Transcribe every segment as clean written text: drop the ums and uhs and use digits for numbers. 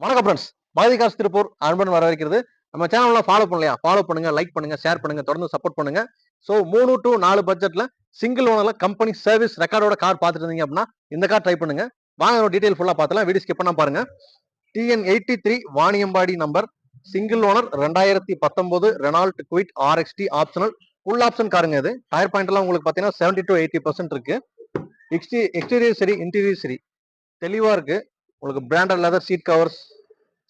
வணக்கம் ஃப்ரெண்ட்ஸ். பாரதி காசு திருப்பூர் அன்பன் வரவேற்கிறது. நம்ம சேனல்லாம் ஃபாலோ பண்ணலையா? ஃபாலோ பண்ணுங்க, லைக் பண்ணுங்க, ஷேர் பண்ணுங்க, தொடர்ந்து சப்போர்ட் பண்ணுங்க. ஸோ 3 to 4 பட்ஜெட்ல சிங்கிள் ஓனர்ல கம்பெனி சர்வீஸ் ரெக்கார்டோட கார் பார்த்துட்டு இருந்தீங்க அப்படின்னா இந்த கார் ட்ரை பண்ணுங்க. வாங்க ஒரு டீடைல் ஃபுல்லா பார்த்தலாம். வீடியோ ஸ்கிப் பண்ணாம பாருங்க. TN 83 Vaniyambadi number, single owner 2019 Renault Kwid RXT optional, full option காருங்க. இது டயர் பாயிண்ட் எல்லாம் உங்களுக்கு பாத்தீங்கன்னா 70 to 80% இருக்கு. எக்ஸ்டீரியர் சரி, இன்டீரியர் சரி தெளிவா இருக்கு. உங்களுக்கு branded leather seat covers,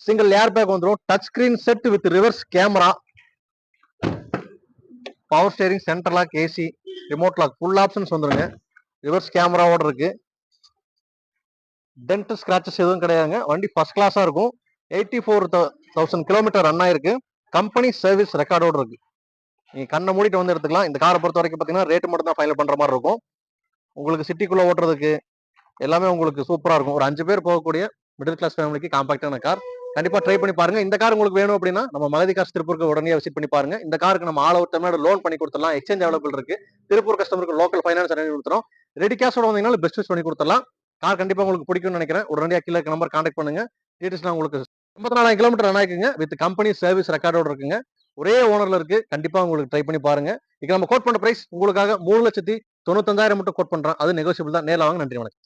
single air bag வந்துடும், touch screen set with reverse camera, power steering, centre lock, AC, remote lock, full options வந்துருங்க. ரிவர்ஸ் கேமராவோட இருக்கு. டென்ட் ஸ்கிராச்சஸ் எதுவும் கிடையாதுங்க. வண்டி ஃபர்ஸ்ட் கிளாஸா இருக்கும். 84,000 கிலோமீட்டர் ரன் ஆயிருக்கு. கம்பெனி சர்வீஸ் ரெக்கார்டோட இருக்கு. நீங்க கண்ணை மூடிட்டு வந்து எடுத்துக்கலாம். இந்த காரை பொறுத்த வரைக்கும் பாத்தீங்கன்னா ரேட் மட்டும் தான் ஃபைனல் பண்ற மாதிரி இருக்கும். உங்களுக்கு சிட்டிக்குள்ள ஓட்டுறதுக்கு எல்லாமே உங்களுக்கு சூப்பரா இருக்கும். ஒரு 5 பேர் போகக்கூடிய மிடில் கிளாஸ் ஃபேமிலிக்கு காம்பாக்டான கார். கண்டிப்பா ட்ரை பண்ணி பாருங்க. இந்த கார் உங்களுக்கு வேணும் அப்படின்னா நம்ம மகதி காசு திருப்பூருக்கு உடனே விசிட் பண்ணி பாருங்க. இந்த காருக்கு நம்ம ஆல் ஓவர் தமிழ்நாடு லோன் பண்ணி கொடுத்துடலாம். எக்ஸ்சேஞ்ச் அவைலபிள் இருக்கு. திருப்பூர் கஸ்டமருக்கு லோக்கல் ஃபைனான்ஸ் அரேஞ்ச் கொடுத்துறோம். ரெடி கேஷோட வந்தீங்கன்னா பெஸ்ட் யூஸ் பண்ணி கொடுத்துடலாம். கார் கண்டிப்பா உங்களுக்கு பிடிக்கும்னு நினைக்கிறேன். உடனடியாக கீழே நம்பர் கான்டாக்ட் பண்ணுங்க. டீடைல்ஸ் நான் உங்களுக்கு 54,000 கிலோமீட்டர் ரன் ஆயிருக்குங்க. வித் கம்பெனி சர்வீஸ் ரெக்கார்டோட இருக்குங்க. ஒரே ஓனர்ல இருக்கு. கண்டிப்பா உங்களுக்கு ட்ரை பண்ணி பாருங்க. இங்க நம்ம கோட் பண்ண பிரைஸ் உங்களுக்காக 3,95,000 மட்டும் கோட் பண்றேன். அது நெகோசியபிள் தான். நேர்ல வாங்க. நன்றி, வணக்கம்.